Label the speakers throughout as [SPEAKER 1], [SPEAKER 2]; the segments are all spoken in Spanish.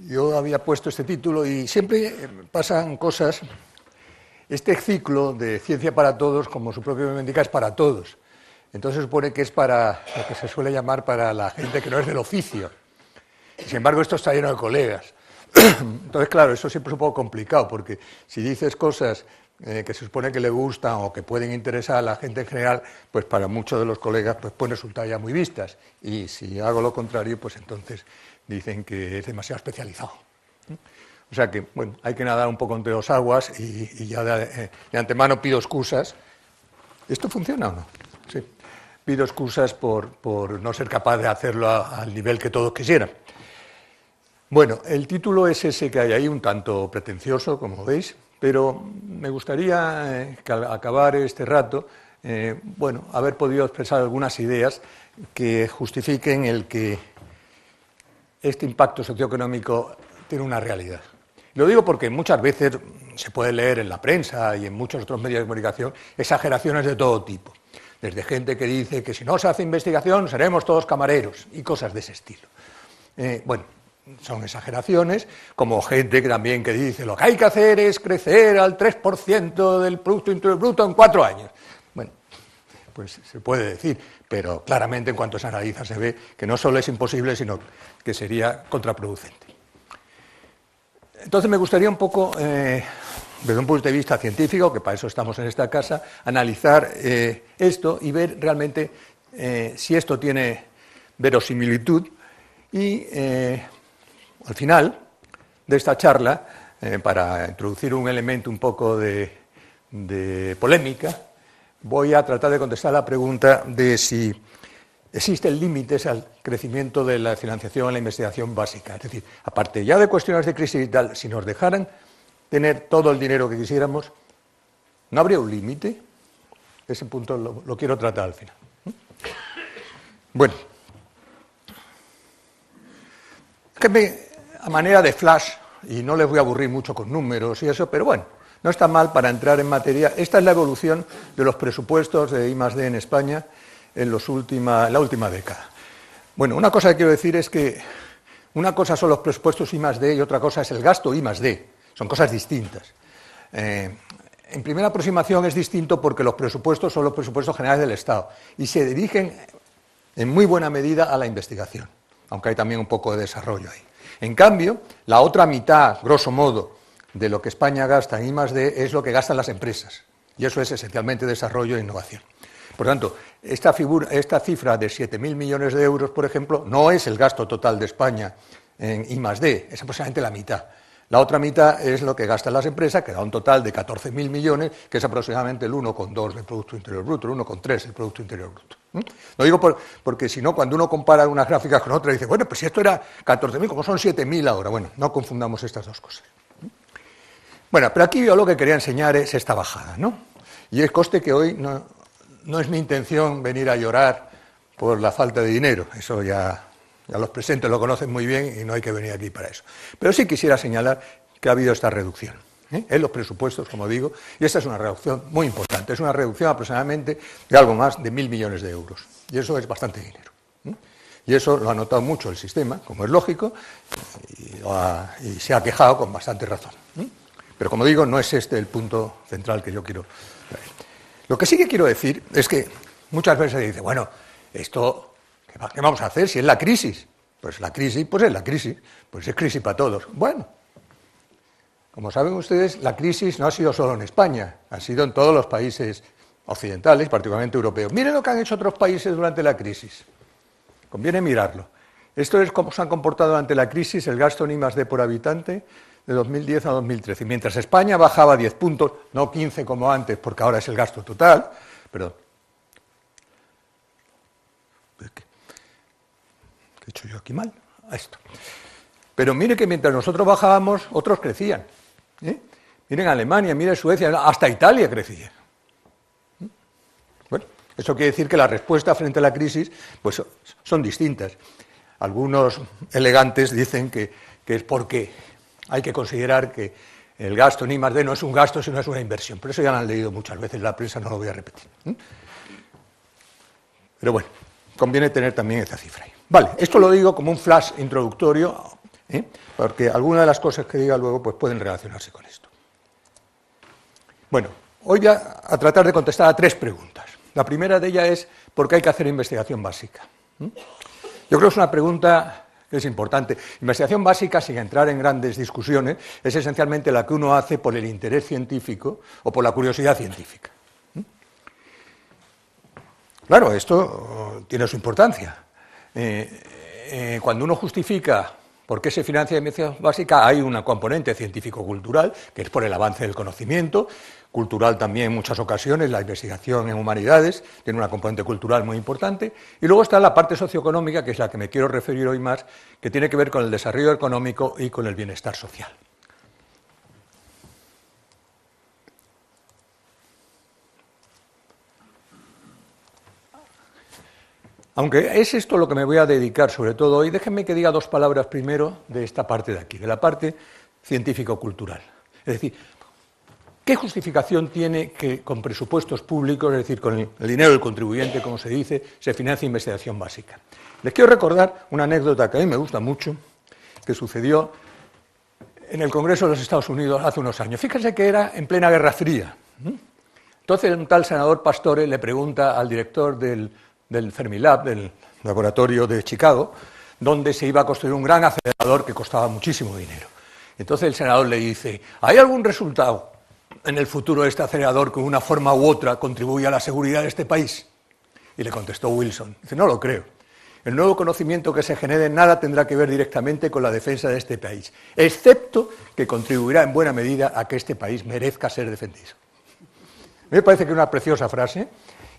[SPEAKER 1] Yo había puesto este título y siempre pasan cosas. Este ciclo de Ciencia para Todos, como su propio nombre indica, es para todos. Entonces se supone que es para lo que se suele llamar para la gente que no es del oficio. Sin embargo, esto está lleno de colegas. Entonces, claro, eso siempre es un poco complicado, porque si dices cosas que se supone que le gustan o que pueden interesar a la gente en general, pues para muchos de los colegas pues pueden resultar ya muy vistas. Y si hago lo contrario, pues entonces dicen que es demasiado especializado. O sea que, bueno, hay que nadar un poco entre dos aguas y ya de antemano pido excusas. ¿Esto funciona o no? Sí. Pido excusas por no ser capaz de hacerlo al nivel que todos quisieran. Bueno, el título es ese que hay ahí, un tanto pretencioso, como veis, pero me gustaría que al acabar este rato, bueno, haber podido expresar algunas ideas que justifiquen el que este impacto socioeconómico tiene una realidad. Lo digo porque muchas veces se puede leer en la prensa y en muchos otros medios de comunicación exageraciones de todo tipo, desde gente que dice que si no se hace investigación seremos todos camareros y cosas de ese estilo. Bueno, son exageraciones, como gente que también que dice lo que hay que hacer es crecer al 3% del Producto Interior Bruto en 4 años. Bueno, pues se puede decir, pero claramente en cuanto se analiza se ve que no solo es imposible, sino que sería contraproducente. Entonces me gustaría un poco, desde un punto de vista científico, que para eso estamos en esta casa, analizar esto y ver realmente si esto tiene verosimilitud y al final de esta charla, para introducir un elemento un poco de polémica, voy a tratar de contestar la pregunta de si existen límites al crecimiento de la financiación en la investigación básica. Es decir, aparte ya de cuestiones de crisis y tal, si nos dejaran tener todo el dinero que quisiéramos, ¿no habría un límite? Ese punto lo quiero tratar al final. Bueno, a manera de flash, y no les voy a aburrir mucho con números y eso, pero bueno, no está mal para entrar en materia. Esta es la evolución de los presupuestos de I+D en España en la última década. Bueno, una cosa que quiero decir es que una cosa son los presupuestos I+D y otra cosa es el gasto I+D. Son cosas distintas. En primera aproximación es distinto porque los presupuestos son los presupuestos generales del Estado y se dirigen en muy buena medida a la investigación, aunque hay también un poco de desarrollo ahí. En cambio, la otra mitad, grosso modo, de lo que España gasta en I+D es lo que gastan las empresas, y eso es esencialmente desarrollo e innovación. Por tanto, esta cifra de 7.000 millones de euros, por ejemplo, no es el gasto total de España en I+D, es aproximadamente la mitad. La otra mitad es lo que gastan las empresas, que da un total de 14.000 millones, que es aproximadamente el 1,2 del Producto Interior Bruto, el 1,3 del Producto Interior Bruto. Lo digo porque si no, cuando uno compara unas gráficas con otras, dice, bueno, pues si esto era 14.000, como son 7.000 ahora. Bueno, no confundamos estas dos cosas. Bueno, pero aquí yo lo que quería enseñar es esta bajada, ¿no? Y es coste que hoy no es mi intención venir a llorar por la falta de dinero, eso ya los presentes lo conocen muy bien y no hay que venir aquí para eso. Pero sí quisiera señalar que ha habido esta reducción en los presupuestos, como digo, y esta es una reducción muy importante, es una reducción aproximadamente de algo más de 1.000 millones de euros, y eso es bastante dinero. Y eso lo ha notado mucho el sistema, como es lógico, y se ha quejado con bastante razón. Pero como digo, no es este el punto central que yo quiero traer. Lo que sí que quiero decir es que muchas veces se dice, bueno, esto, ¿qué vamos a hacer si es la crisis? Pues la crisis, pues es la crisis, pues es crisis para todos. Bueno, como saben ustedes, la crisis no ha sido solo en España, ha sido en todos los países occidentales, particularmente europeos. Miren lo que han hecho otros países durante la crisis. Conviene mirarlo. Esto es cómo se han comportado ante la crisis el gasto en I+D por habitante de 2010 a 2013. Mientras España bajaba 10 puntos, no 15 como antes, porque ahora es el gasto total, perdón. ¿Qué he hecho yo aquí mal? Esto. Pero mire que mientras nosotros bajábamos, otros crecían. Miren Alemania, miren Suecia, hasta Italia crecía. Bueno, eso quiere decir que la respuesta frente a la crisis pues, son distintas. Algunos elegantes dicen que es porque hay que considerar que el gasto en I+D no es un gasto, sino es una inversión. Por eso ya lo han leído muchas veces en la prensa, no lo voy a repetir. Pero bueno, conviene tener también esta cifra ahí. Vale, esto lo digo como un flash introductorio porque algunas de las cosas que diga luego pues, pueden relacionarse con esto. Bueno, hoy voy a tratar de contestar a 3 preguntas. La primera de ellas es ¿por qué hay que hacer investigación básica? Yo creo que es una pregunta que es importante. Investigación básica, sin entrar en grandes discusiones, es esencialmente la que uno hace por el interés científico o por la curiosidad científica. Claro, esto tiene su importancia. Cuando uno justifica por qué se financia la investigación básica, hay una componente científico-cultural, que es por el avance del conocimiento, cultural también en muchas ocasiones, la investigación en humanidades tiene una componente cultural muy importante, y luego está la parte socioeconómica, que es la que me quiero referir hoy más, que tiene que ver con el desarrollo económico y con el bienestar social. Aunque es esto lo que me voy a dedicar sobre todo hoy, déjenme que diga 2 palabras primero de esta parte de aquí, de la parte científico-cultural. Es decir, ¿qué justificación tiene que con presupuestos públicos, es decir, con el dinero del contribuyente, como se dice, se financia investigación básica? Les quiero recordar una anécdota que a mí me gusta mucho, que sucedió en el Congreso de los Estados Unidos hace unos años. Fíjense que era en plena Guerra Fría. Entonces un tal senador Pastore le pregunta al director del Fermilab, del laboratorio de Chicago, donde se iba a construir un gran acelerador que costaba muchísimo dinero. Entonces el senador le dice, ¿hay algún resultado en el futuro de este acelerador que de una forma u otra contribuya a la seguridad de este país? Y le contestó Wilson, dice, no lo creo. El nuevo conocimiento que se genere en nada tendrá que ver directamente con la defensa de este país, excepto que contribuirá en buena medida a que este país merezca ser defendido. Me parece que es una preciosa frase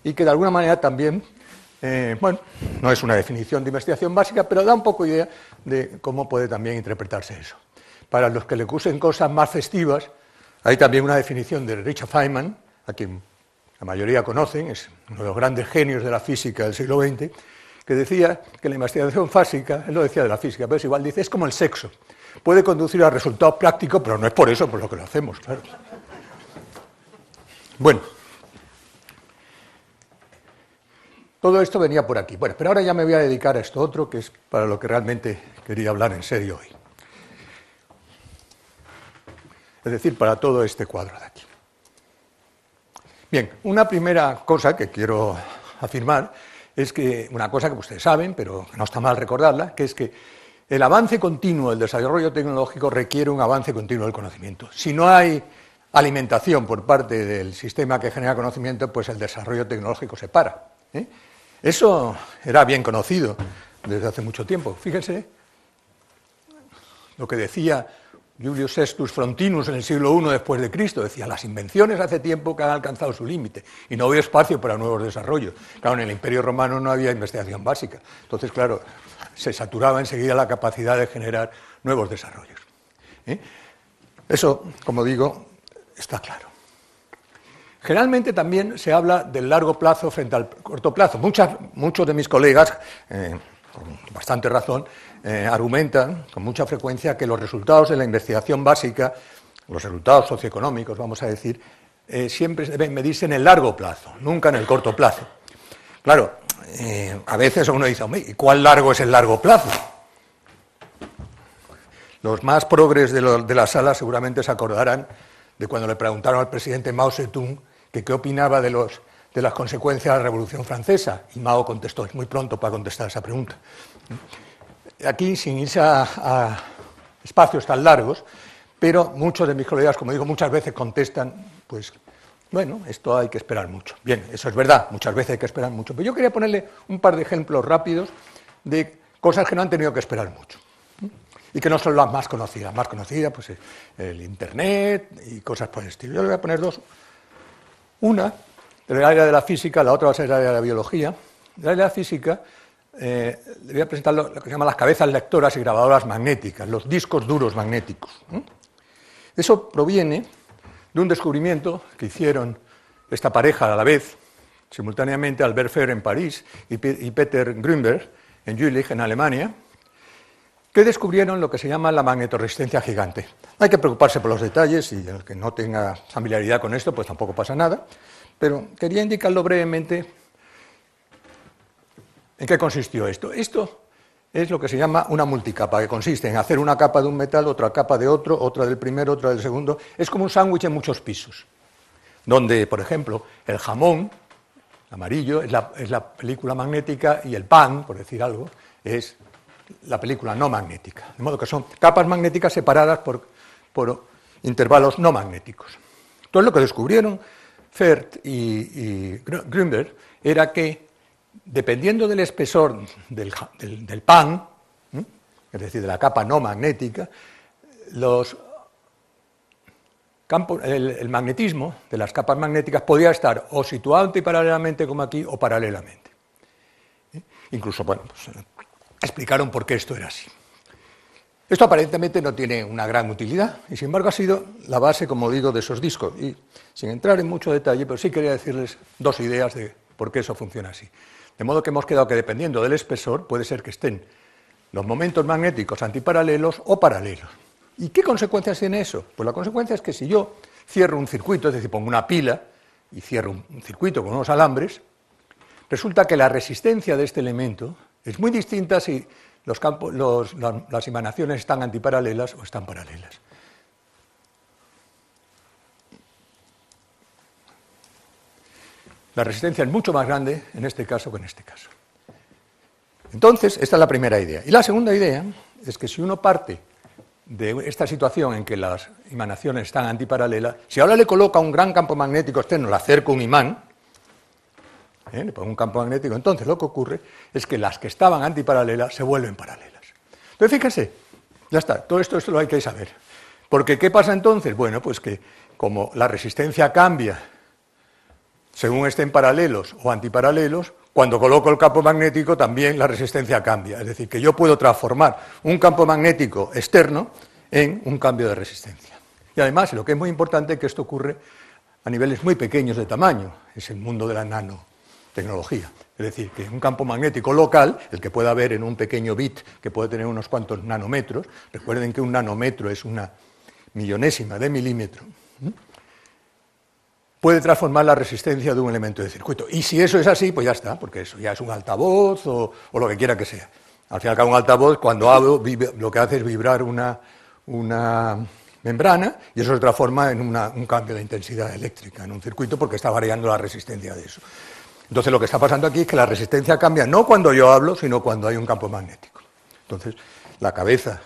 [SPEAKER 1] y que de alguna manera también, bueno, no es una definición de investigación básica, pero da un poco idea de cómo puede también interpretarse eso. Para los que le usen cosas más festivas, hay también una definición de Richard Feynman, a quien la mayoría conocen, es uno de los grandes genios de la física del siglo XX, que decía que la investigación básica, él lo decía de la física, pero es igual, dice, es como el sexo. Puede conducir a resultados prácticos, pero no es por eso por lo que lo hacemos, claro. Bueno, todo esto venía por aquí. Bueno, pero ahora ya me voy a dedicar a esto otro, que es para lo que realmente quería hablar en serio hoy. Es decir, para todo este cuadro de aquí. Bien, una primera cosa que quiero afirmar es que, una cosa que ustedes saben, pero no está mal recordarla, que es que el avance continuo del desarrollo tecnológico requiere un avance continuo del conocimiento. Si no hay alimentación por parte del sistema que genera conocimiento, pues el desarrollo tecnológico se para. Eso era bien conocido desde hace mucho tiempo. Fíjense lo que decía Julius Sextus Frontinus en el siglo I después de Cristo, decía, las invenciones hace tiempo que han alcanzado su límite y no había espacio para nuevos desarrollos. Claro, en el Imperio Romano no había investigación básica, entonces, claro, se saturaba enseguida la capacidad de generar nuevos desarrollos. Eso, como digo, está claro. Generalmente también se habla del largo plazo frente al corto plazo. Muchos de mis colegas, con bastante razón, argumentan con mucha frecuencia que los resultados de la investigación básica, los resultados socioeconómicos, vamos a decir, siempre deben medirse en el largo plazo, nunca en el corto plazo. Claro, a veces uno dice, ¿y cuál largo es el largo plazo? Los más progres de la sala seguramente se acordarán de cuando le preguntaron al presidente Mao Zedong que qué opinaba de las consecuencias de la Revolución Francesa, y Mao contestó, es muy pronto para contestar esa pregunta. Aquí, sin irse a espacios tan largos, pero muchos de mis colegas, como digo, muchas veces contestan, pues, bueno, esto hay que esperar mucho. Bien, eso es verdad, muchas veces hay que esperar mucho, pero yo quería ponerle un par de ejemplos rápidos de cosas que no han tenido que esperar mucho y que no son las más conocidas. Más conocidas, pues, el Internet y cosas por el estilo. Yo le voy a poner 2. Una, del área de la física, la otra va a ser el área de la biología. Del área de la física, le voy a presentar lo que se llama las cabezas lectoras y grabadoras magnéticas, los discos duros magnéticos. Eso proviene de un descubrimiento que hicieron esta pareja a la vez, simultáneamente, Albert Fehr en París y Peter Grünberg en Jülich, en Alemania, que descubrieron lo que se llama la magnetorresistencia gigante. No hay que preocuparse por los detalles, y el que no tenga familiaridad con esto, pues tampoco pasa nada, pero quería indicarlo brevemente en qué consistió esto. Esto es lo que se llama una multicapa, que consiste en hacer una capa de un metal, otra capa de otro, otra del primero, otra del segundo. Es como un sándwich en muchos pisos, donde, por ejemplo, el jamón amarillo es la película magnética y el pan, por decir algo, es la película no magnética. De modo que son capas magnéticas separadas por intervalos no magnéticos. Entonces lo que descubrieron Ferth y Grünberg era que, dependiendo del espesor del pan, es decir, de la capa no magnética, el magnetismo de las capas magnéticas podía estar o situado antiparalelamente como aquí o paralelamente. Incluso, bueno, pues, explicaron por qué esto era así. Esto aparentemente no tiene una gran utilidad y, sin embargo, ha sido la base, como digo, de esos discos. Y sin entrar en mucho detalle, pero sí quería decirles dos ideas de por qué eso funciona así. De modo que hemos quedado que, dependiendo del espesor, puede ser que estén los momentos magnéticos antiparalelos o paralelos. ¿Y qué consecuencias tiene eso? Pues la consecuencia es que si yo cierro un circuito, es decir, pongo una pila y cierro un circuito con unos alambres, resulta que la resistencia de este elemento es muy distinta si las emanaciones están antiparalelas o están paralelas. La resistencia es mucho más grande en este caso que en este caso. Entonces, esta es la primera idea. Y la segunda idea es que si uno parte de esta situación en que las emanaciones están antiparalelas, si ahora le coloca un gran campo magnético externo, le acerco un imán, le pongo un campo magnético, entonces lo que ocurre es que las que estaban antiparalelas se vuelven paralelas. Entonces, fíjense, ya está, todo esto lo hay que saber. Porque, ¿qué pasa entonces? Bueno, pues que como la resistencia cambia según estén paralelos o antiparalelos, cuando coloco el campo magnético también la resistencia cambia. Es decir, que yo puedo transformar un campo magnético externo en un cambio de resistencia. Y además, lo que es muy importante es que esto ocurre a niveles muy pequeños de tamaño, es el mundo de la nanotecnología. Es decir, que un campo magnético local, el que pueda haber en un pequeño bit que puede tener unos cuantos nanómetros, recuerden que un nanómetro es una millonésima de milímetro, puede transformar la resistencia de un elemento de circuito. Y si eso es así, pues ya está, porque eso ya es un altavoz o lo que quiera que sea. Al fin y al cabo, un altavoz, cuando hablo, lo que hace es vibrar una membrana y eso se transforma en un cambio de intensidad eléctrica en un circuito porque está variando la resistencia de eso. Entonces, lo que está pasando aquí es que la resistencia cambia no cuando yo hablo, sino cuando hay un campo magnético. Entonces, la cabeza...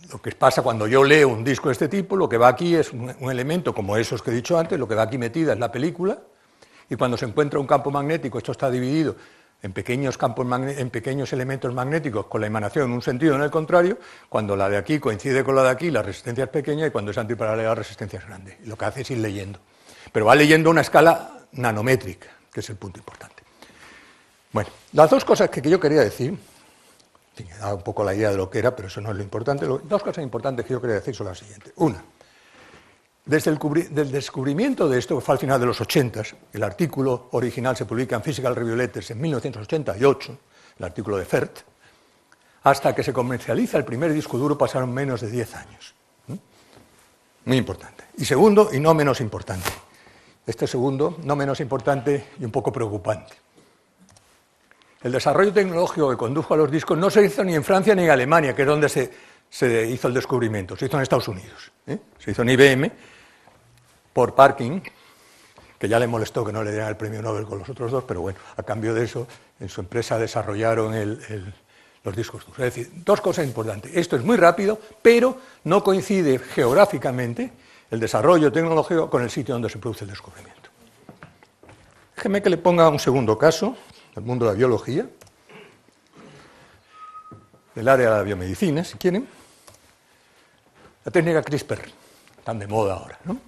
[SPEAKER 1] Lo que pasa cuando yo leo un disco de este tipo, lo que va aquí es un elemento como esos que he dicho antes, lo que va aquí metida es la película, y cuando se encuentra un campo magnético, esto está dividido en pequeños elementos magnéticos con la emanación en un sentido o en el contrario, cuando la de aquí coincide con la de aquí, la resistencia es pequeña, y cuando es antiparalela, la resistencia es grande. Y lo que hace es ir leyendo. Pero va leyendo a una escala nanométrica, que es el punto importante. Bueno, las dos cosas que yo quería decir... da un poco la idea de lo que era, pero eso no es lo importante. Dos cosas importantes que yo quería decir son las siguientes. Una, desde el descubrimiento de esto, que fue al final de los 80, el artículo original se publica en Physical Review Letters en 1988, el artículo de Ferth, hasta que se comercializa el primer disco duro pasaron menos de 10 años. Muy importante. Y segundo, y no menos importante, este segundo, no menos importante y un poco preocupante. El desarrollo tecnológico que condujo a los discos no se hizo ni en Francia ni en Alemania, que es donde se hizo el descubrimiento, se hizo en Estados Unidos. Se hizo en IBM por Parkin, que ya le molestó que no le dieran el premio Nobel con los otros dos, pero bueno, a cambio de eso, en su empresa desarrollaron los discos duros. Es decir, dos cosas importantes. Esto es muy rápido, pero no coincide geográficamente el desarrollo tecnológico con el sitio donde se produce el descubrimiento. Déjeme que le ponga un segundo caso del mundo de la biología, del área de la biomedicina, si quieren. La técnica CRISPR, tan de moda ahora, ¿no?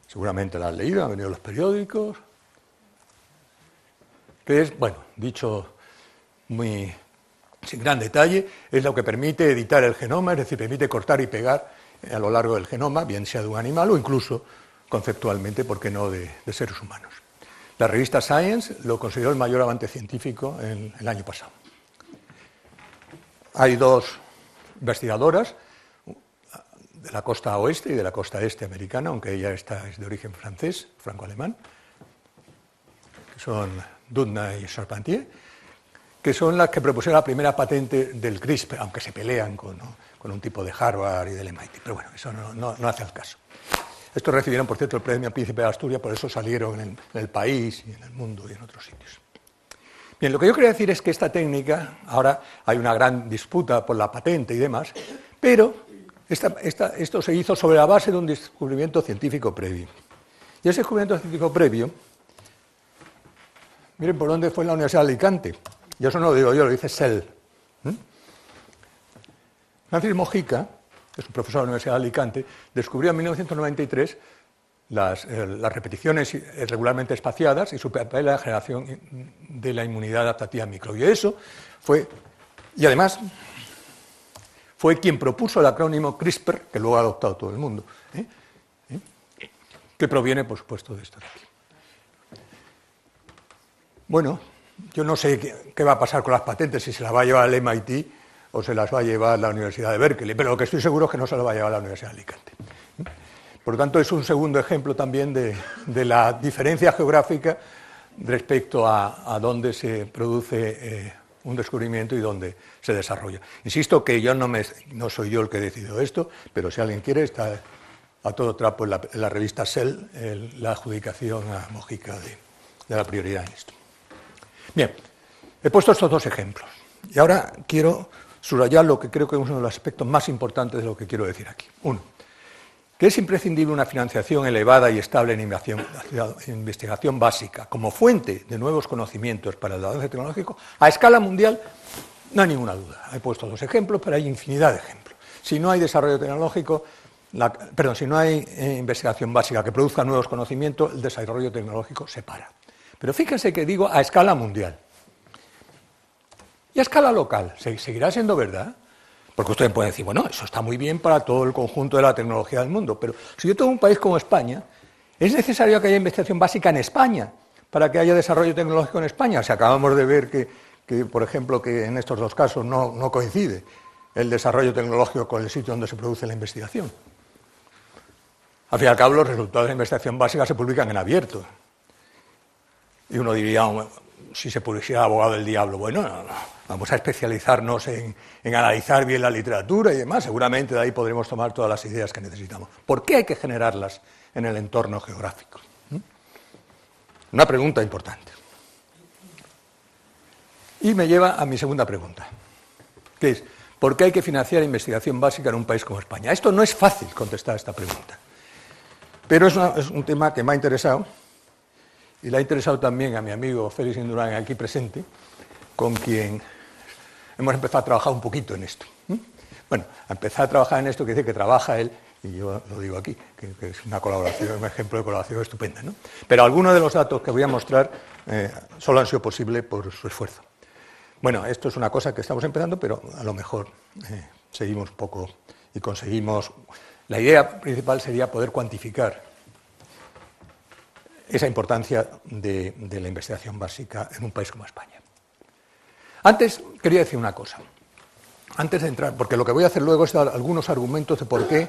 [SPEAKER 1] Seguramente la han leído, han venido los periódicos, que es, bueno, dicho muy sin gran detalle, es lo que permite editar el genoma, es decir, permite cortar y pegar a lo largo del genoma, bien sea de un animal o incluso conceptualmente, ¿por qué no?, de seres humanos. La revista Science lo consideró el mayor avance científico el año pasado. Hay dos investigadoras de la costa oeste y de la costa este americana, aunque ella es de origen francés, franco-alemán, que son Doudna y Charpentier, que son las que propusieron la primera patente del CRISPR, aunque se pelean con un tipo de Harvard y del MIT. Pero bueno, eso no hace el caso. Estos recibieron, por cierto, el premio Príncipe de Asturias, por eso salieron en El País y en El Mundo y en otros sitios. Bien, lo que yo quería decir es que esta técnica, ahora hay una gran disputa por la patente y demás, pero esto se hizo sobre la base de un descubrimiento científico previo. Y ese descubrimiento científico previo, miren por dónde fue en la Universidad de Alicante. Y eso no lo digo yo, lo dice Sell. Francis Mojica, que es un profesor de la Universidad de Alicante, descubrió en 1993 las repeticiones regularmente espaciadas y su papel en la generación de la inmunidad adaptativa microbio. Eso fue, y además fue quien propuso el acrónimo CRISPR, que luego ha adoptado todo el mundo, que proviene, por supuesto, de esto de aquí. Bueno, yo no sé qué va a pasar con las patentes, si se las va a llevar el MIT o se las va a llevar la Universidad de Berkeley, pero lo que estoy seguro es que no se las va a llevar la Universidad de Alicante. Por lo tanto, es un segundo ejemplo también de la diferencia geográfica respecto a dónde se produce un descubrimiento y dónde se desarrolla. Insisto que yo no soy yo el que decidido esto, pero si alguien quiere, está a todo trapo en la revista Cell la adjudicación a Mojica de la prioridad en esto. Bien, he puesto estos dos ejemplos y ahora quiero subrayar lo que creo que es uno de los aspectos más importantes de lo que quiero decir aquí. Uno, que es imprescindible una financiación elevada y estable en investigación básica como fuente de nuevos conocimientos para el avance tecnológico a escala mundial, no hay ninguna duda. He puesto dos ejemplos, pero hay infinidad de ejemplos. Si no hay desarrollo tecnológico, si no hay investigación básica que produzca nuevos conocimientos, el desarrollo tecnológico se para. Pero fíjense que digo a escala mundial. Y a escala local, ¿seguirá siendo verdad? Porque ustedes pueden decir, bueno, eso está muy bien para todo el conjunto de la tecnología del mundo, pero si yo tengo un país como España, ¿es necesario que haya investigación básica en España para que haya desarrollo tecnológico en España? Si acabamos de ver que, por ejemplo, que en estos dos casos no coincide el desarrollo tecnológico con el sitio donde se produce la investigación. Al fin y al cabo, los resultados de la investigación básica se publican en abierto. Y uno diría, si se pusiera abogado del diablo, bueno, vamos a especializarnos en analizar bien la literatura y demás, seguramente de ahí podremos tomar todas las ideas que necesitamos. ¿Por qué hay que generarlas en el entorno geográfico? Una pregunta importante. Y me lleva a mi segunda pregunta, que es, ¿por qué hay que financiar investigación básica en un país como España? Esto no es fácil contestar esta pregunta, pero es un tema que me ha interesado. Y le ha interesado también a mi amigo Félix Indurán, aquí presente, con quien hemos empezado a trabajar un poquito en esto. Bueno, a empezar a trabajar en esto quiere decir que trabaja él, y yo lo digo aquí, que es una colaboración, un ejemplo de colaboración estupenda, ¿no? Pero algunos de los datos que voy a mostrar solo han sido posibles por su esfuerzo. Bueno, esto es una cosa que estamos empezando, pero a lo mejor seguimos poco y conseguimos. La idea principal sería poder cuantificar esa importancia de la investigación básica en un país como España. Antes quería decir una cosa, antes de entrar, porque lo que voy a hacer luego es dar algunos argumentos de por qué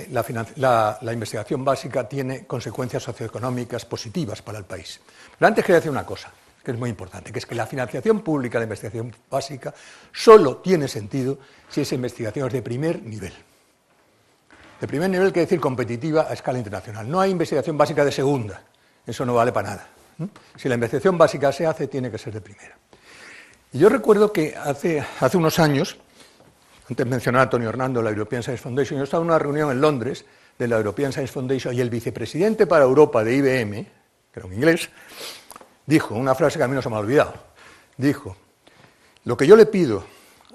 [SPEAKER 1] la investigación básica tiene consecuencias socioeconómicas positivas para el país. Pero antes quería decir una cosa, que es muy importante, que es que la financiación pública de la investigación básica solo tiene sentido si esa investigación es de primer nivel. De primer nivel quiere decir competitiva a escala internacional. No hay investigación básica de segunda. Eso no vale para nada. Si la investigación básica se hace, tiene que ser de primera. Y yo recuerdo que hace unos años, antes mencionaba a Antonio Hernando, la European Science Foundation, yo estaba en una reunión en Londres de la European Science Foundation y el vicepresidente para Europa de IBM, que era un inglés, dijo una frase que a mí no se me ha olvidado. Dijo, lo que yo le pido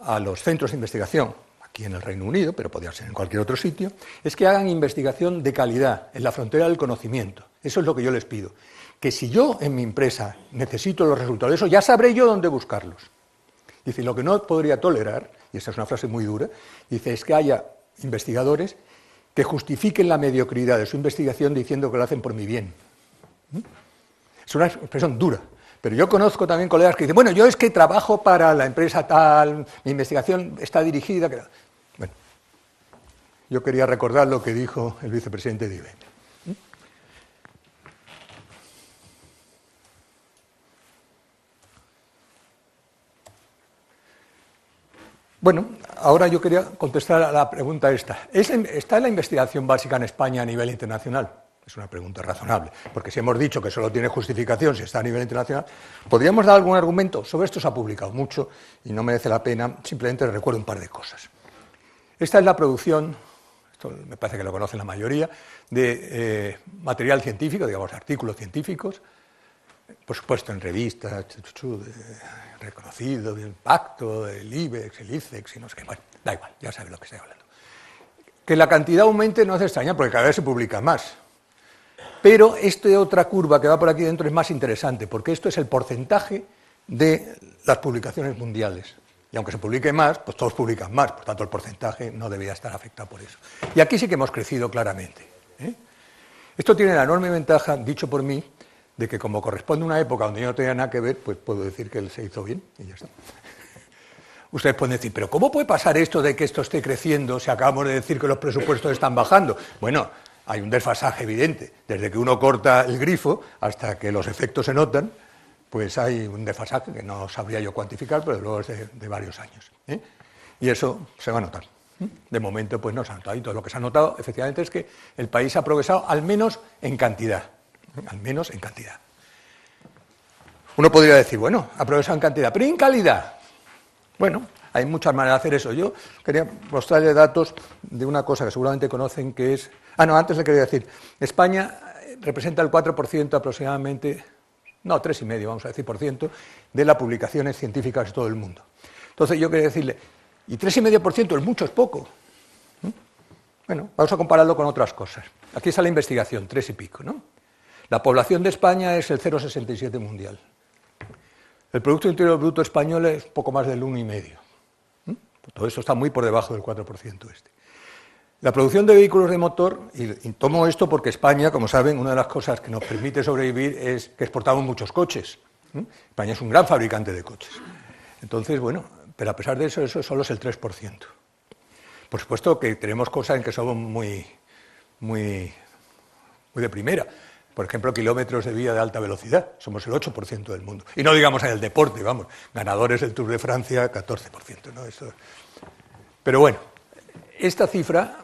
[SPEAKER 1] a los centros de investigación, aquí en el Reino Unido, pero podría ser en cualquier otro sitio, es que hagan investigación de calidad, en la frontera del conocimiento. Eso es lo que yo les pido. Que si yo en mi empresa necesito los resultados de eso, ya sabré yo dónde buscarlos. Dice, lo que no podría tolerar, y esta es una frase muy dura, dice, es que haya investigadores que justifiquen la mediocridad de su investigación diciendo que lo hacen por mi bien. Es una expresión dura. Pero yo conozco también colegas que dicen, bueno, yo es que trabajo para la empresa tal, mi investigación está dirigida. Bueno, yo quería recordar lo que dijo el vicepresidente de IBM. Bueno, ahora yo quería contestar a la pregunta esta. ¿Está la investigación básica en España a nivel internacional? Es una pregunta razonable, porque si hemos dicho que solo tiene justificación si está a nivel internacional, ¿podríamos dar algún argumento? Sobre esto se ha publicado mucho y no merece la pena, simplemente les recuerdo un par de cosas. Esta es la producción, esto me parece que lo conocen la mayoría, de material científico, digamos, artículos científicos, por supuesto en revistas, reconocido, el Pacto, el IBEX, el ICEX y no sé qué. Bueno, da igual, ya saben lo que estoy hablando. Que la cantidad aumente no hace extrañar porque cada vez se publica más. Pero esta otra curva que va por aquí dentro es más interesante porque esto es el porcentaje de las publicaciones mundiales. Y aunque se publique más, pues todos publican más, por tanto el porcentaje no debería estar afectado por eso. Y aquí sí que hemos crecido claramente. Esto tiene la enorme ventaja, dicho por mí, de que como corresponde a una época donde yo no tenía nada que ver, pues puedo decir que se hizo bien y ya está. Ustedes pueden decir, pero ¿cómo puede pasar esto de que esto esté creciendo si acabamos de decir que los presupuestos están bajando? Bueno, hay un desfasaje evidente. Desde que uno corta el grifo hasta que los efectos se notan, pues hay un desfasaje que no sabría yo cuantificar, pero luego es de varios años. Y eso se va a notar. De momento, pues no se ha notado. Y todo lo que se ha notado, efectivamente, es que el país ha progresado al menos en cantidad. Al menos en cantidad. Uno podría decir, bueno, ha progresado en cantidad, pero ¿y en calidad? Bueno, hay muchas maneras de hacer eso. Yo quería mostrarle datos de una cosa que seguramente conocen, que es... antes le quería decir, España representa el 4% aproximadamente, no, 3,5%, vamos a decir, por ciento, de las publicaciones científicas de todo el mundo. Entonces yo quería decirle, ¿y 3,5% es mucho, es poco? Bueno, vamos a compararlo con otras cosas. Aquí está la investigación, 3 y pico, ¿no? La población de España es el 0,67 mundial. El Producto Interior Bruto español es poco más del 1,5. Todo eso está muy por debajo del 4% este. La producción de vehículos de motor, y tomo esto porque España, como saben, una de las cosas que nos permite sobrevivir es que exportamos muchos coches. España es un gran fabricante de coches. Entonces, bueno, pero a pesar de eso, eso solo es el 3%. Por supuesto que tenemos cosas en que somos muy de primera. Por ejemplo, kilómetros de vía de alta velocidad, somos el 8% del mundo. Y no digamos en el deporte, vamos, ganadores del Tour de Francia, 14%, ¿no? Eso... Pero bueno, esta cifra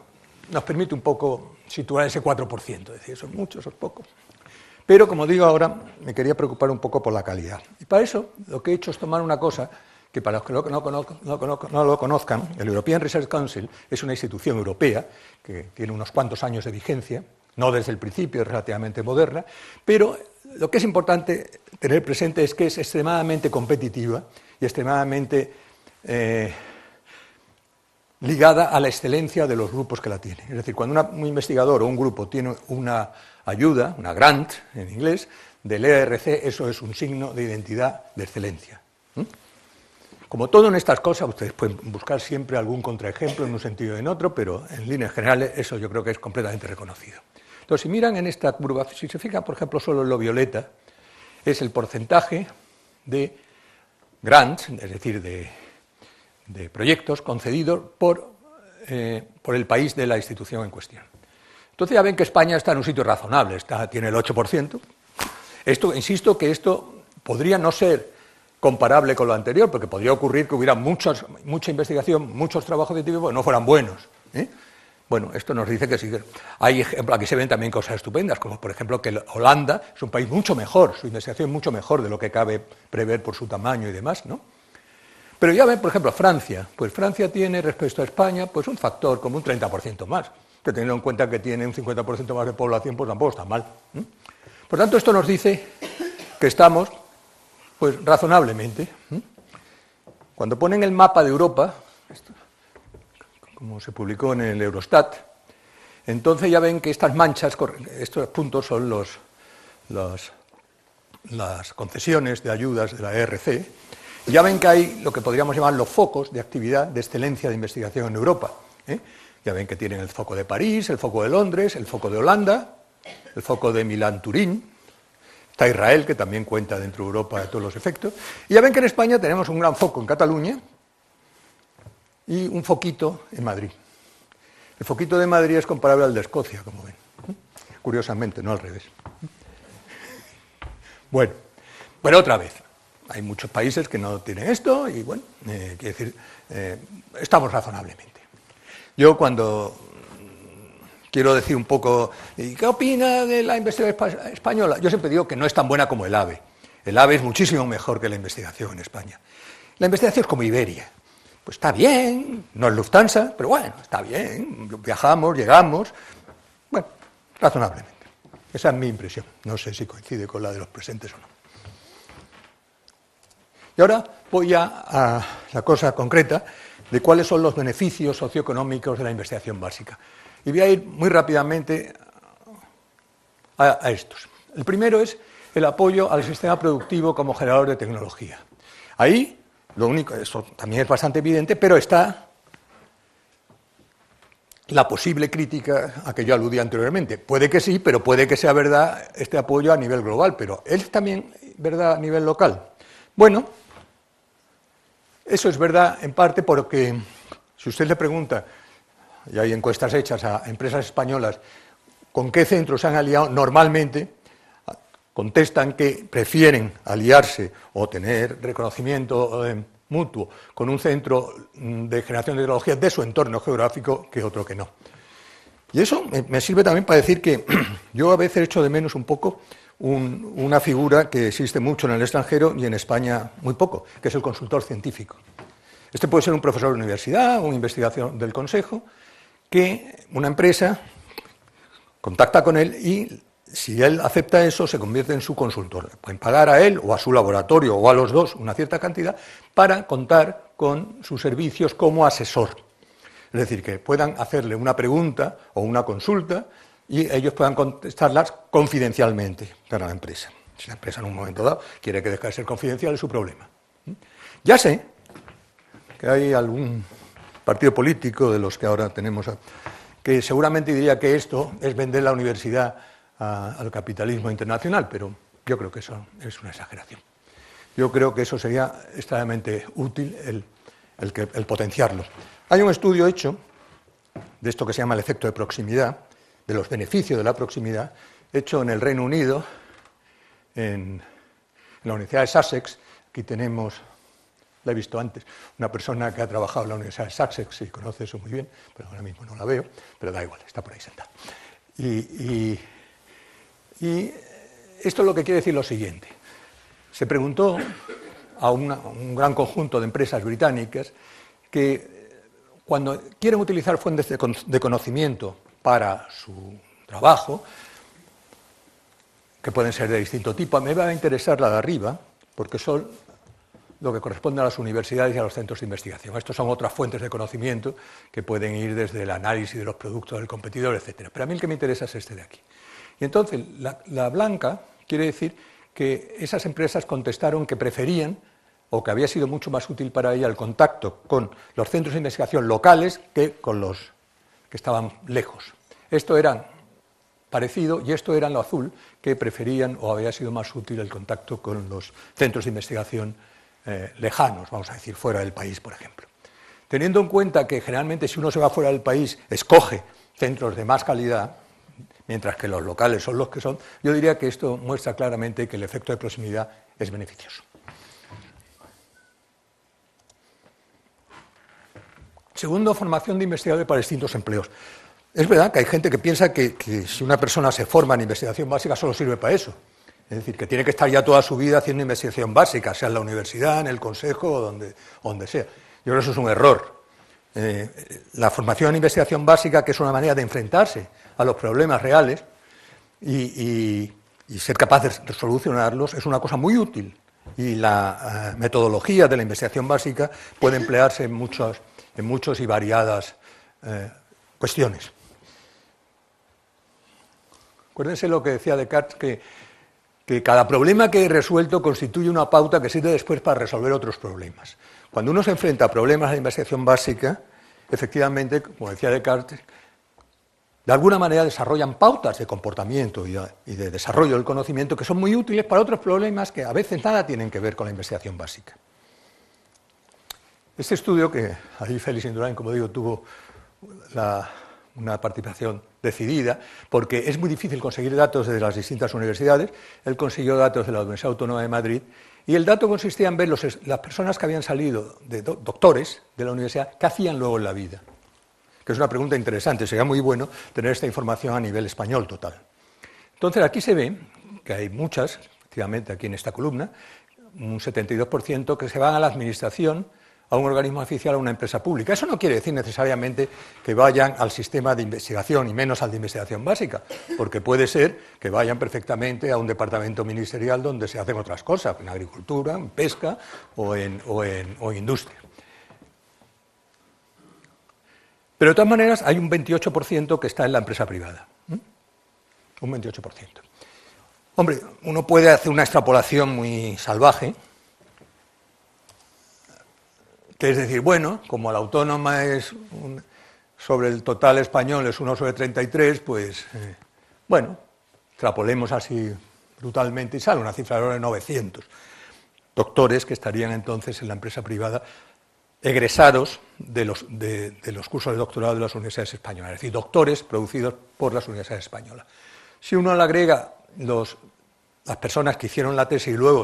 [SPEAKER 1] nos permite un poco situar ese 4%, es decir, eso es mucho, eso es poco. Pero, como digo ahora, me quería preocupar un poco por la calidad. Y para eso, lo que he hecho es tomar una cosa que para los que no lo conozcan, el European Research Council es una institución europea que tiene unos cuantos años de vigencia, no desde el principio, es relativamente moderna, pero lo que es importante tener presente es que es extremadamente competitiva y extremadamente ligada a la excelencia de los grupos que la tienen. Es decir, cuando un investigador o un grupo tiene una ayuda, una grant en inglés, del ERC, eso es un signo de identidad de excelencia. Como todo en estas cosas, ustedes pueden buscar siempre algún contraejemplo en un sentido o en otro, pero en líneas generales eso yo creo que es completamente reconocido. Entonces, si miran en esta curva, si se fijan, por ejemplo, solo en lo violeta, es el porcentaje de grants, es decir, de proyectos concedidos por el país de la institución en cuestión. Entonces ya ven que España está en un sitio razonable, tiene el 8%. Insisto que esto podría no ser comparable con lo anterior, porque podría ocurrir que hubiera mucha investigación, muchos trabajos científicos que no fueran buenos. Bueno, esto nos dice que sí. Hay ejemplos, aquí se ven también cosas estupendas, como por ejemplo que Holanda es un país mucho mejor, su investigación es mucho mejor de lo que cabe prever por su tamaño y demás, ¿no? Pero ya ven, por ejemplo, Francia. Pues Francia tiene respecto a España pues un factor como un 30% más. Que teniendo en cuenta que tiene un 50% más de población, pues tampoco está mal. Por tanto, esto nos dice que estamos pues razonablemente. Cuando ponen el mapa de Europa, como se publicó en el Eurostat, entonces ya ven que estas manchas, estos puntos son las concesiones de ayudas de la ERC, y ya ven que hay lo que podríamos llamar los focos de actividad de excelencia de investigación en Europa. Ya ven que tienen el foco de París, el foco de Londres, el foco de Holanda, el foco de Milán-Turín, está Israel, que también cuenta dentro de Europa de todos los efectos, y ya ven que en España tenemos un gran foco en Cataluña, y un foquito en Madrid. El foquito de Madrid es comparable al de Escocia, como ven. Curiosamente, no al revés. Bueno, otra vez. hay muchos países que no tienen esto y, bueno, quiere decir, estamos razonablemente. Yo cuando quiero decir un poco, ¿y qué opina de la investigación española? Yo siempre digo que no es tan buena como el AVE. El AVE es muchísimo mejor que la investigación en España. La investigación es como Iberia. Pues está bien, no es Lufthansa, pero bueno, está bien. Viajamos, llegamos, bueno, razonablemente. Esa es mi impresión. No sé si coincide con la de los presentes o no. Y ahora voy ya a la cosa concreta de cuáles son los beneficios socioeconómicos de la investigación básica. Y voy a ir muy rápidamente a estos. El primero es el apoyo al sistema productivo como generador de tecnología. Ahí, lo único, eso también es bastante evidente, pero está la posible crítica a que yo aludía anteriormente. Puede que sí, pero puede que sea verdad este apoyo a nivel global, pero ¿es también verdad a nivel local? Bueno, eso es verdad en parte porque si usted le pregunta, y hay encuestas hechas a empresas españolas, ¿con qué centros se han aliado? Normalmente contestan que prefieren aliarse o tener reconocimiento mutuo con un centro de generación de tecnología de su entorno geográfico que otro que no. Y eso me sirve también para decir que yo a veces echo de menos un poco una figura que existe mucho en el extranjero y en España muy poco, que es el consultor científico. Este puede ser un profesor de universidad, una investigación del consejo, que una empresa contacta con él y si él acepta eso se convierte en su consultor. Pueden pagar a él o a su laboratorio o a los dos una cierta cantidad para contar con sus servicios como asesor. Es decir, que puedan hacerle una pregunta o una consulta y ellos puedan contestarlas confidencialmente para la empresa. Si la empresa en un momento dado quiere que deje de ser confidencial, es su problema. Ya sé que hay algún partido político de los que ahora tenemos que seguramente diría que esto es vender la universidad al capitalismo internacional, pero yo creo que eso es una exageración. Yo creo que eso sería extremadamente útil el potenciarlo. Hay un estudio hecho de esto que se llama el efecto de proximidad, de los beneficios de la proximidad, hecho en el Reino Unido, en la Universidad de Sussex. Aquí tenemos, la he visto antes, una persona que ha trabajado en la Universidad de Sussex y conoce eso muy bien, pero ahora mismo no la veo, pero da igual, está por ahí sentada. Y esto es lo que quiere decir lo siguiente. Se preguntó a un gran conjunto de empresas británicas que cuando quieren utilizar fuentes de conocimiento para su trabajo, que pueden ser de distinto tipo, me va a interesar la de arriba, porque son lo que corresponde a las universidades y a los centros de investigación. Estos son otras fuentes de conocimiento que pueden ir desde el análisis de los productos del competidor, etc. Pero a mí el que me interesa es este de aquí. Y entonces, la blanca quiere decir que esas empresas contestaron que preferían o que había sido mucho más útil para ella el contacto con los centros de investigación locales que con los que estaban lejos. Esto era parecido y esto era lo azul, que preferían o había sido más útil el contacto con los centros de investigación lejanos, vamos a decir, fuera del país, por ejemplo. Teniendo en cuenta que generalmente si uno se va fuera del país, escoge centros de más calidad, mientras que los locales son los que son, yo diría que esto muestra claramente que el efecto de proximidad es beneficioso. Segundo, formación de investigadores para distintos empleos. Es verdad que hay gente que piensa que si una persona se forma en investigación básica solo sirve para eso. Es decir, que tiene que estar ya toda su vida haciendo investigación básica, sea en la universidad, en el consejo o donde sea. Yo creo que eso es un error. La formación en investigación básica, que es una manera de enfrentarse a los problemas reales y ser capaz de solucionarlos, es una cosa muy útil. Y la metodología de la investigación básica puede emplearse en muchas y variadas cuestiones. Acuérdense lo que decía Descartes, que cada problema que he resuelto constituye una pauta que sirve después para resolver otros problemas. Cuando uno se enfrenta a problemas de investigación básica, efectivamente, como decía Descartes, de alguna manera desarrollan pautas de comportamiento y de desarrollo del conocimiento que son muy útiles para otros problemas que a veces nada tienen que ver con la investigación básica. Este estudio, que ahí Félix Indurain, como digo, tuvo una participación decidida, porque es muy difícil conseguir datos de las distintas universidades. Él consiguió datos de la Universidad Autónoma de Madrid Y el dato consistía en ver las personas que habían salido de doctores de la universidad, ¿qué hacían luego en la vida? Que es una pregunta interesante, sería muy bueno tener esta información a nivel español total. Entonces aquí se ve que hay muchas, efectivamente aquí en esta columna, un 72% que se van a la administración, a un organismo oficial, a una empresa pública. Eso no quiere decir necesariamente que vayan al sistema de investigación y menos al de investigación básica, porque puede ser que vayan perfectamente a un departamento ministerial donde se hacen otras cosas, en agricultura, en pesca o en industria. Pero de todas maneras hay un 28% que está en la empresa privada. Un 28%. Hombre, uno puede hacer una extrapolación muy salvaje, que es decir, bueno, como la autónoma es sobre el total español es 1 sobre 33, pues, bueno, extrapolemos así brutalmente y sale una cifra de 900 doctores que estarían entonces en la empresa privada, egresados de los cursos de doctorado de las universidades españolas, es decir, doctores producidos por las universidades españolas. Si uno le agrega las personas que hicieron la tesis y luego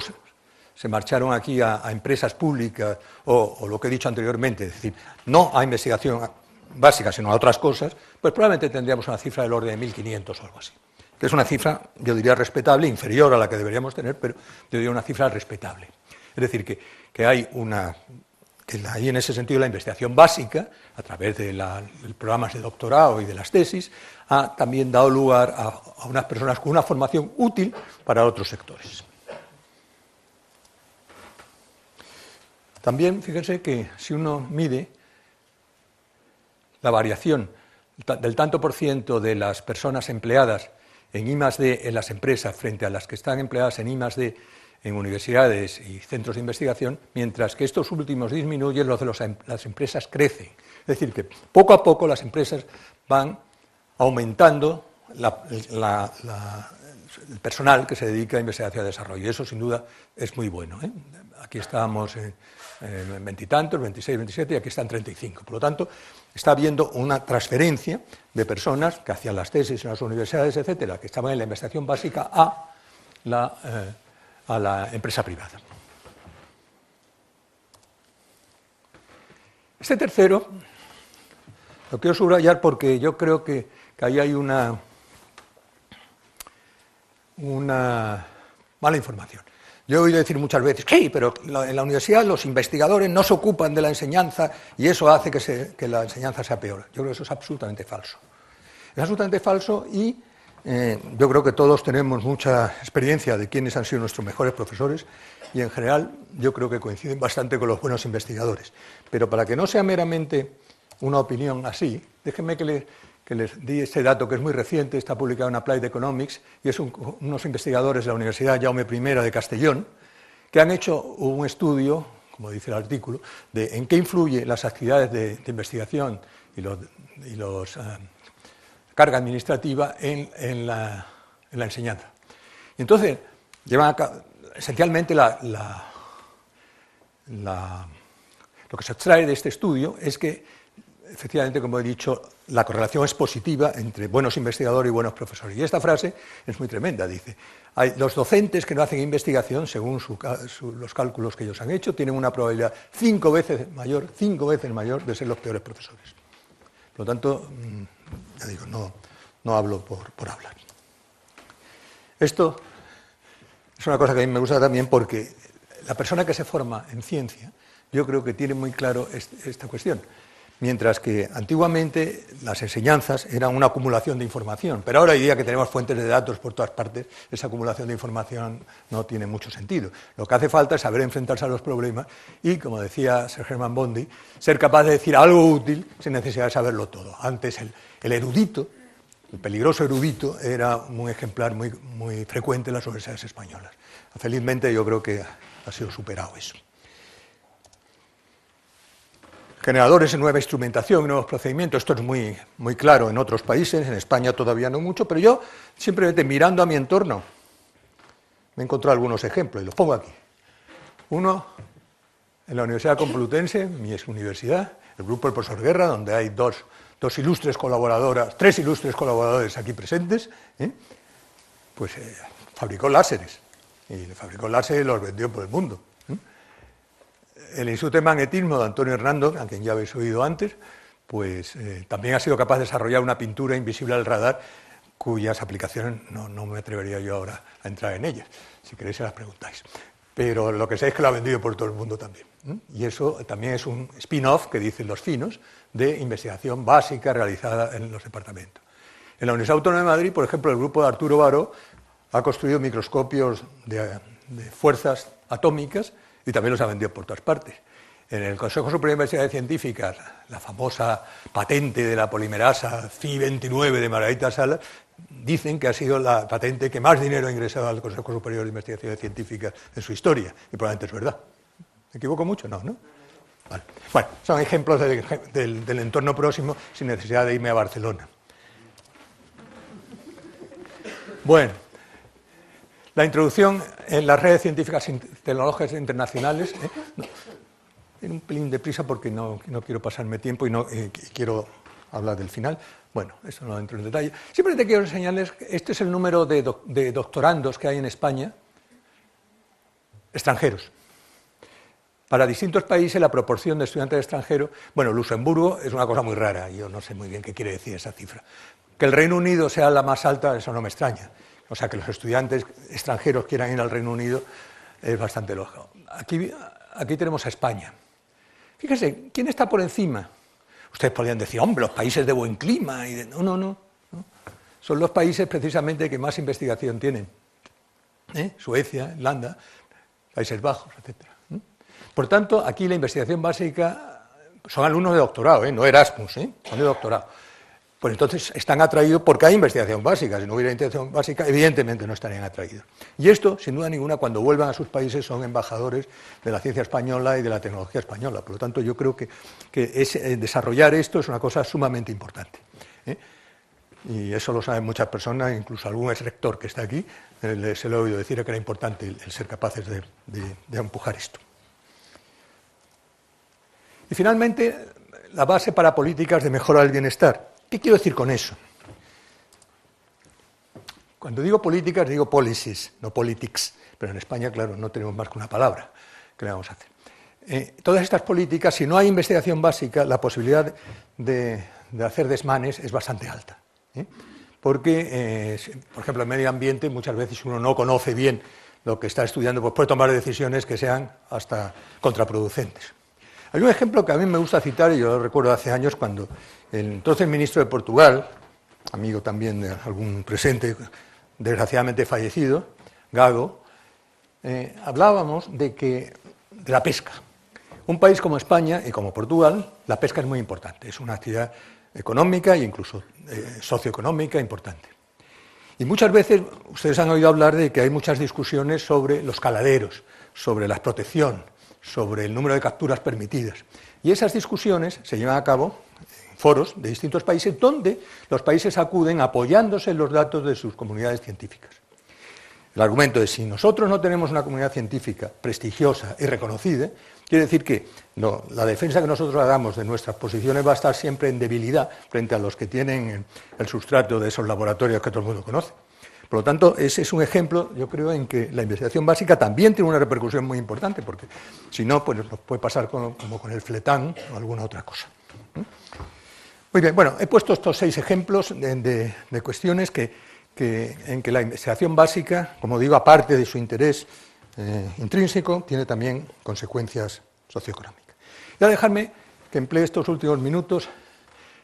[SPEAKER 1] se marcharon aquí a empresas públicas o lo que he dicho anteriormente, es decir, no a investigación básica, sino a otras cosas, pues probablemente tendríamos una cifra del orden de 1.500 o algo así, que es una cifra, yo diría, respetable, inferior a la que deberíamos tener, pero yo diría una cifra respetable. Es decir, que hay ahí en ese sentido la investigación básica, a través de los programas de doctorado y de las tesis, ha también dado lugar a unas personas con una formación útil para otros sectores. También, fíjense que si uno mide la variación del tanto por ciento de las personas empleadas en I+D en las empresas frente a las que están empleadas en I+D en universidades y centros de investigación, mientras que estos últimos disminuyen, los de las empresas crecen. Es decir, que poco a poco las empresas van aumentando el personal que se dedica a investigación y desarrollo. Y eso, sin duda, es muy bueno. Aquí estábamos en 20 y tantos, 26, 27, y aquí están 35. Por lo tanto, está habiendo una transferencia de personas que hacían las tesis en las universidades, etcétera, que estaban en la investigación básica a la empresa privada. Este tercero lo quiero subrayar porque yo creo que ahí hay una mala información. Yo he oído decir muchas veces, sí, pero en la universidad los investigadores no se ocupan de la enseñanza y eso hace que la enseñanza sea peor. Yo creo que eso es absolutamente falso. Es absolutamente falso y yo creo que todos tenemos mucha experiencia de quiénes han sido nuestros mejores profesores y en general yo creo que coinciden bastante con los buenos investigadores. Pero para que no sea meramente una opinión así, déjenme que les di este dato que es muy reciente, está publicado en Applied Economics y es unos investigadores de la Universidad Jaume I de Castellón que han hecho un estudio, como dice el artículo, de en qué influyen las actividades de investigación y los carga administrativa en la enseñanza. Y entonces, llevan esencialmente lo que se extrae de este estudio es que, efectivamente, como he dicho, la correlación es positiva entre buenos investigadores y buenos profesores. Y esta frase es muy tremenda, dice, los docentes que no hacen investigación, según los cálculos que ellos han hecho, tienen una probabilidad 5 veces mayor de ser los peores profesores. Por lo tanto, ya digo, no hablo por hablar. Esto es una cosa que a mí me gusta también porque la persona que se forma en ciencia, yo creo que tiene muy claro esta cuestión. Mientras que antiguamente las enseñanzas eran una acumulación de información, pero ahora hoy día que tenemos fuentes de datos por todas partes, esa acumulación de información no tiene mucho sentido. Lo que hace falta es saber enfrentarse a los problemas y, como decía Sir Hermann Bondi, ser capaz de decir algo útil sin necesidad de saberlo todo. Antes el erudito, el peligroso erudito, era un ejemplar muy frecuente en las universidades españolas. Felizmente yo creo que ha sido superado eso. Generadores de nueva instrumentación, nuevos procedimientos, esto es muy claro en otros países, en España todavía no mucho, pero yo simplemente mirando a mi entorno me he encontrado algunos ejemplos y los pongo aquí. Uno, en la Universidad Complutense, mi ex universidad, el grupo del profesor Guerra, donde hay tres ilustres colaboradores aquí presentes, pues fabricó láseres. y le fabricó láser y los vendió por el mundo. El Instituto de Magnetismo de Antonio Hernando, a quien ya habéis oído antes, pues también ha sido capaz de desarrollar una pintura invisible al radar cuyas aplicaciones no me atrevería yo ahora a entrar en ellas. Si queréis se las preguntáis. Pero lo que sé es que lo ha vendido por todo el mundo también. Y eso también es un spin-off, que dicen los finos, de investigación básica realizada en los departamentos. En la Universidad Autónoma de Madrid, por ejemplo, el grupo de Arturo Baró ha construido microscopios de fuerzas atómicas y también los ha vendido por todas partes. En el Consejo Superior de Investigaciones Científicas, la famosa patente de la polimerasa Phi-29 de Margarita Salas, dicen que ha sido la patente que más dinero ha ingresado al Consejo Superior de Investigaciones Científicas en su historia, y probablemente es verdad. ¿Me equivoco mucho? No, ¿no? Vale. Bueno, son ejemplos del entorno próximo sin necesidad de irme a Barcelona. Bueno, la introducción en las redes científicas tecnológicas internacionales. En un pelín de prisa porque no quiero pasarme tiempo y quiero hablar del final. Bueno, eso no entro en detalle. Simplemente quiero enseñarles que este es el número de doctorandos que hay en España, extranjeros. Para distintos países la proporción de estudiantes extranjeros, bueno, Luxemburgo es una cosa muy rara, yo no sé muy bien qué quiere decir esa cifra. Que el Reino Unido sea la más alta, eso no me extraña. O sea, que los estudiantes extranjeros quieran ir al Reino Unido es bastante lógico. Aquí tenemos a España. Fíjese, ¿quién está por encima? Ustedes podrían decir, hombre, los países de buen clima. No. Son los países precisamente que más investigación tienen. Suecia, Irlanda, Países Bajos, etc. Por tanto, aquí la investigación básica son alumnos de doctorado, no Erasmus, son de doctorado. Pues entonces están atraídos porque hay investigación básica. Si no hubiera investigación básica, evidentemente no estarían atraídos. Y esto, sin duda ninguna, cuando vuelvan a sus países son embajadores de la ciencia española y de la tecnología española. Por lo tanto, yo creo que desarrollar esto es una cosa sumamente importante. Y eso lo saben muchas personas, incluso algún exrector que está aquí, se lo he oído decir que era importante el ser capaces de empujar esto. Y finalmente, la base para políticas de mejora del bienestar. ¿Qué quiero decir con eso? Cuando digo políticas, digo policies, no politics, pero en España, claro, no tenemos más que una palabra. ¿Qué le vamos a hacer? Todas estas políticas, si no hay investigación básica, la posibilidad de hacer desmanes es bastante alta. Porque, por ejemplo, en medio ambiente, muchas veces uno no conoce bien lo que está estudiando, pues puede tomar decisiones que sean hasta contraproducentes. Hay un ejemplo que a mí me gusta citar, y yo lo recuerdo hace años, cuando el entonces ministro de Portugal, amigo también de algún presente, desgraciadamente fallecido, Gago, hablábamos de la pesca. Un país como España y como Portugal, la pesca es muy importante, es una actividad económica e incluso socioeconómica importante. Y muchas veces ustedes han oído hablar de que hay muchas discusiones sobre los caladeros, sobre la protección, sobre el número de capturas permitidas. Y esas discusiones se llevan a cabo en foros de distintos países donde los países acuden apoyándose en los datos de sus comunidades científicas. El argumento es, si nosotros no tenemos una comunidad científica prestigiosa y reconocida, quiere decir que la defensa que nosotros hagamos de nuestras posiciones va a estar siempre en debilidad frente a los que tienen el sustrato de esos laboratorios que todo el mundo conoce. Por lo tanto, ese es un ejemplo, yo creo, en que la investigación básica también tiene una repercusión muy importante, porque si no, pues nos puede pasar como con el fletán o alguna otra cosa. Muy bien, bueno, he puesto estos 6 ejemplos de cuestiones en que la investigación básica, como digo, aparte de su interés intrínseco, tiene también consecuencias socioeconómicas. Y a dejarme que emplee estos últimos minutos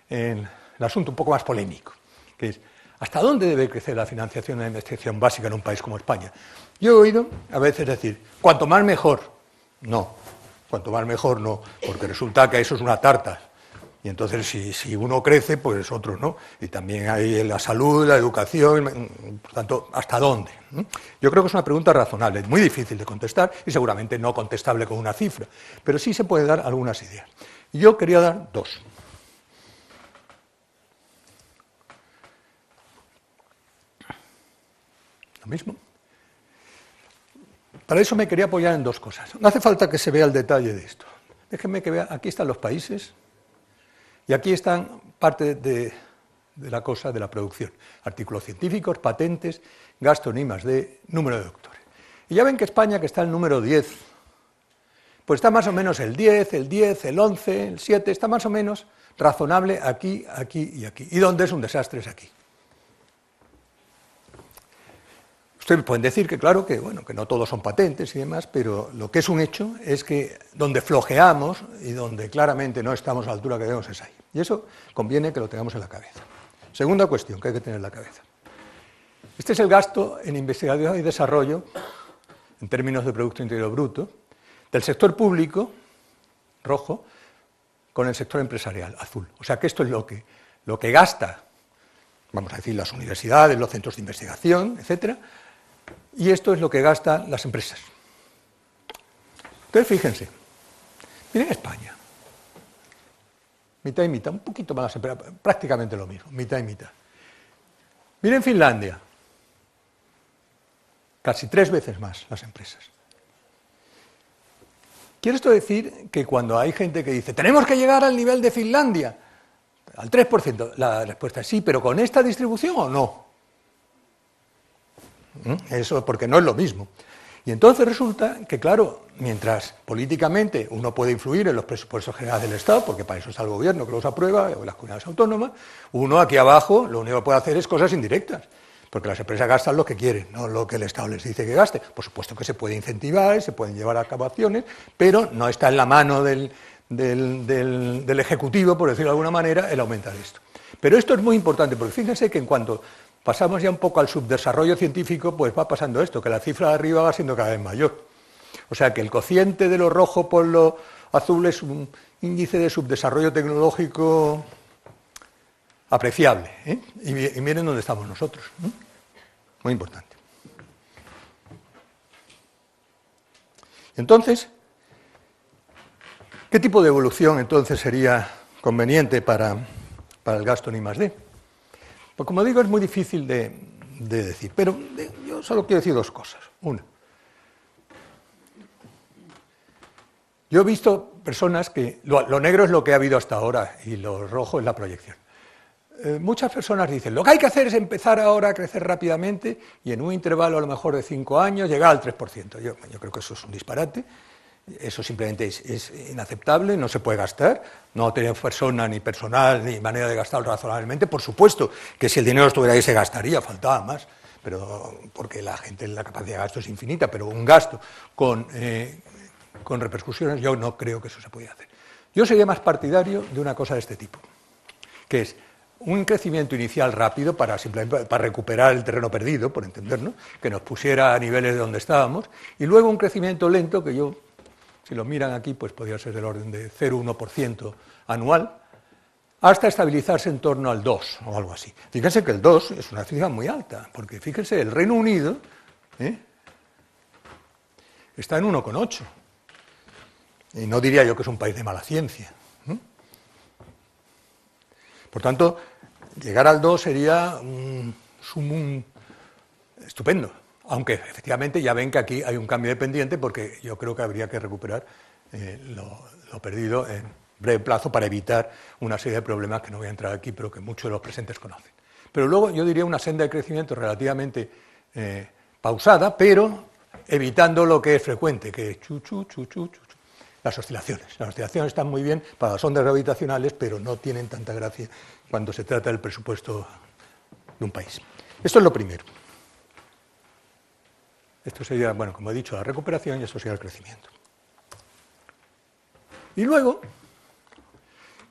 [SPEAKER 1] en el asunto un poco más polémico, que es ¿hasta dónde debe crecer la financiación de la investigación básica en un país como España? Yo he oído a veces decir, cuanto más mejor. No, cuanto más mejor no, porque resulta que eso es una tarta. Y entonces si uno crece, pues otros no. Y también hay la salud, la educación, por tanto, ¿hasta dónde? Yo creo que es una pregunta razonable, muy difícil de contestar y seguramente no contestable con una cifra, pero sí se puede dar algunas ideas. Y yo quería dar 2. Lo mismo. Para eso me quería apoyar en 2 cosas. No hace falta que se vea el detalle de esto. Déjenme que vea, aquí están los países y aquí están parte de la cosa de la producción. Artículos científicos, patentes, gasto en I+D, número de doctores. Y ya ven que España, que está el número 10, pues está más o menos el 10, el 11, el 7, está más o menos razonable aquí, aquí y aquí. Y donde es un desastre es aquí. Ustedes pueden decir que, claro, que, bueno, que no todos son patentes y demás, pero lo que es un hecho es que donde flojeamos y donde claramente no estamos a la altura que debemos es ahí. Y eso conviene que lo tengamos en la cabeza. Segunda cuestión que hay que tener en la cabeza. Este es el gasto en investigación y desarrollo, en términos de Producto Interior Bruto, del sector público, rojo, con el sector empresarial, azul. O sea que esto es lo que gasta, vamos a decir, las universidades, los centros de investigación, etcétera, y esto es lo que gastan las empresas. Entonces, fíjense, miren España, mitad y mitad, un poquito más, prácticamente lo mismo, mitad y mitad. Miren Finlandia, casi 3 veces más las empresas. ¿Quiere esto decir que cuando hay gente que dice tenemos que llegar al nivel de Finlandia, al 3%, la respuesta es sí, pero ¿con esta distribución o no? Eso porque no es lo mismo. Y entonces resulta que, claro, mientras políticamente uno puede influir en los presupuestos generales del Estado, porque para eso está el gobierno que los aprueba, o las comunidades autónomas, uno aquí abajo lo único que puede hacer es cosas indirectas. Porque las empresas gastan lo que quieren, no lo que el Estado les dice que gaste. Por supuesto que se puede incentivar, se pueden llevar a cabo acciones, pero no está en la mano del Ejecutivo, por decirlo de alguna manera, el aumentar esto. Pero esto es muy importante, porque fíjense que en cuanto pasamos ya un poco al subdesarrollo científico, pues va pasando esto, que la cifra de arriba va siendo cada vez mayor. O sea que el cociente de lo rojo por lo azul es un índice de subdesarrollo tecnológico apreciable, ¿eh? Y miren dónde estamos nosotros, ¿eh? Muy importante. Entonces, ¿qué tipo de evolución entonces sería conveniente para el gasto en I+D? Pues como digo, es muy difícil de decir, pero yo solo quiero decir 2 cosas. Una, yo he visto personas que lo negro es lo que ha habido hasta ahora y lo rojo es la proyección. Muchas personas dicen, lo que hay que hacer es empezar ahora a crecer rápidamente y en un intervalo a lo mejor de 5 años llegar al 3%. Yo creo que eso es un disparate, eso simplemente es inaceptable, no se puede gastar, no tenemos persona, ni personal, ni manera de gastarlo razonablemente. Por supuesto que si el dinero estuviera ahí se gastaría, faltaba más, pero porque la capacidad de gasto es infinita, pero un gasto con repercusiones, yo no creo que eso se pudiera hacer. Yo sería más partidario de una cosa de este tipo, que es un crecimiento inicial rápido para recuperar el terreno perdido, por entendernos, que nos pusiera a niveles de donde estábamos, y luego un crecimiento lento que yo, si lo miran aquí, pues podría ser del orden de 0,1% anual, hasta estabilizarse en torno al 2 o algo así. Fíjense que el 2 es una cifra muy alta, porque fíjense, el Reino Unido está en 1,8, y no diría yo que es un país de mala ciencia. Por tanto, llegar al 2 sería un sumum estupendo, aunque efectivamente ya ven que aquí hay un cambio de pendiente porque yo creo que habría que recuperar lo perdido en breve plazo para evitar una serie de problemas que no voy a entrar aquí, pero que muchos de los presentes conocen. Pero luego yo diría una senda de crecimiento relativamente pausada, pero evitando lo que es frecuente, que es las oscilaciones. Las oscilaciones están muy bien para las ondas gravitacionales, pero no tienen tanta gracia cuando se trata del presupuesto de un país. Esto es lo primero. Esto sería, bueno, como he dicho, la recuperación y esto sería el crecimiento. Y luego,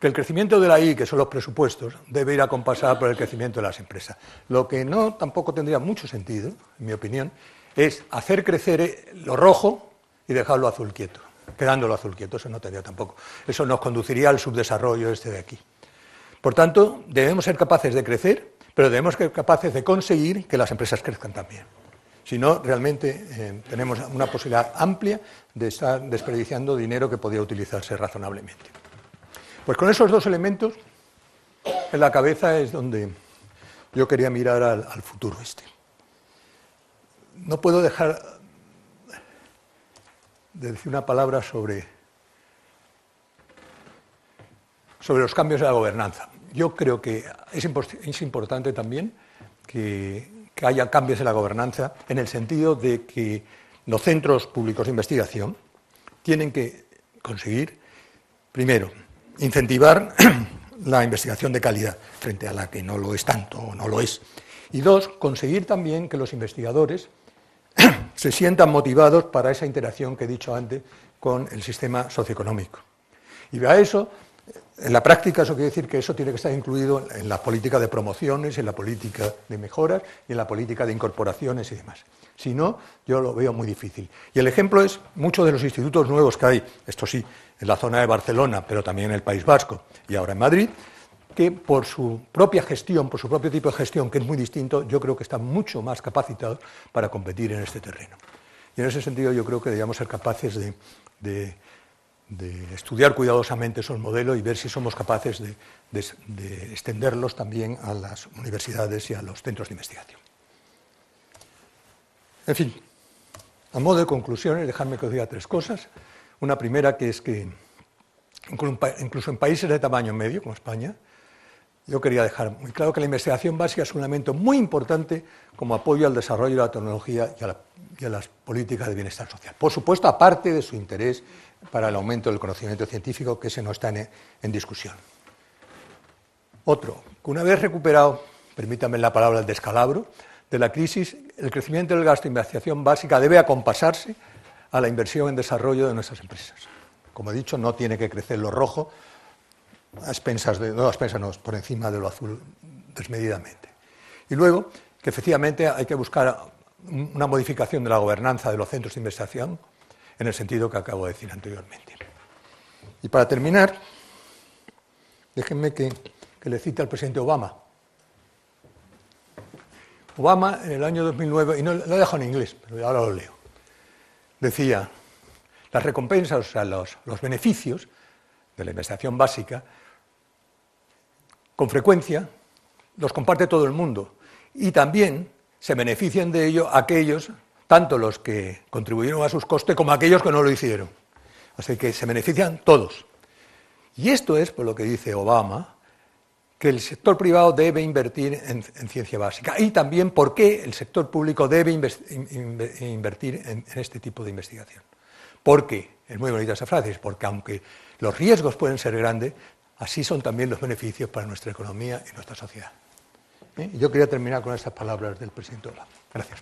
[SPEAKER 1] que el crecimiento de la I, que son los presupuestos, debe ir acompasado por el crecimiento de las empresas. Lo que no tampoco tendría mucho sentido, en mi opinión, es hacer crecer lo rojo y dejarlo azul quieto. Quedándolo azul quieto, eso no tendría tampoco. Eso nos conduciría al subdesarrollo este de aquí. Por tanto, debemos ser capaces de crecer, pero debemos ser capaces de conseguir que las empresas crezcan también. Si no, realmente tenemos una posibilidad amplia de estar desperdiciando dinero que podría utilizarse razonablemente. Pues con esos 2 elementos en la cabeza es donde yo quería mirar al futuro este. No puedo dejar de decir una palabra sobre los cambios de la gobernanza. Yo creo que es importante también que haya cambios en la gobernanza en el sentido de que los centros públicos de investigación tienen que conseguir, primero, incentivar la investigación de calidad frente a la que no lo es tanto o no lo es. Y dos, conseguir también que los investigadores se sientan motivados para esa interacción que he dicho antes con el sistema socioeconómico. Y a eso, en la práctica, eso quiere decir que eso tiene que estar incluido en la política de promociones, en la política de mejoras y en la política de incorporaciones y demás. Si no, yo lo veo muy difícil. Y el ejemplo es muchos de los institutos nuevos que hay, esto sí, en la zona de Barcelona, pero también en el País Vasco y ahora en Madrid, que por su propia gestión, por su propio tipo de gestión, que es muy distinto, yo creo que están mucho más capacitados para competir en este terreno. Y en ese sentido yo creo que deberíamos ser capaces de estudiar cuidadosamente esos modelos y ver si somos capaces de extenderlos también a las universidades y a los centros de investigación. En fin, a modo de conclusiones, dejadme que os diga tres cosas. Una primera, que es que incluso en países de tamaño medio, como España, yo quería dejar muy claro que la investigación básica es un elemento muy importante como apoyo al desarrollo de la tecnología y a las políticas de bienestar social. Por supuesto, aparte de su interés para el aumento del conocimiento científico, que ese no está en discusión. Otro, que una vez recuperado, permítanme la palabra, el descalabro de la crisis, el crecimiento del gasto de investigación básica debe acompasarse a la inversión en desarrollo de nuestras empresas. Como he dicho, no tiene que crecer lo rojo por encima de lo azul desmedidamente. Y luego, que efectivamente hay que buscar una modificación de la gobernanza de los centros de investigación en el sentido que acabo de decir anteriormente. Y para terminar, déjenme que le cite al presidente Obama. Obama, en el año 2009, y no lo dejo en inglés, pero ahora lo leo, decía, las recompensas, o sea, los beneficios de la investigación básica, con frecuencia los comparte todo el mundo y también se benefician de ello aquellos, tanto los que contribuyeron a sus costes como aquellos que no lo hicieron. Así que se benefician todos. Y esto es por lo que dice Obama, que el sector privado debe invertir en ciencia básica y también por qué el sector público debe invertir en este tipo de investigación. Porque, es muy bonita esa frase, porque aunque los riesgos pueden ser grandes, así son también los beneficios para nuestra economía y nuestra sociedad. Y yo quería terminar con estas palabras del presidente Obama. Gracias.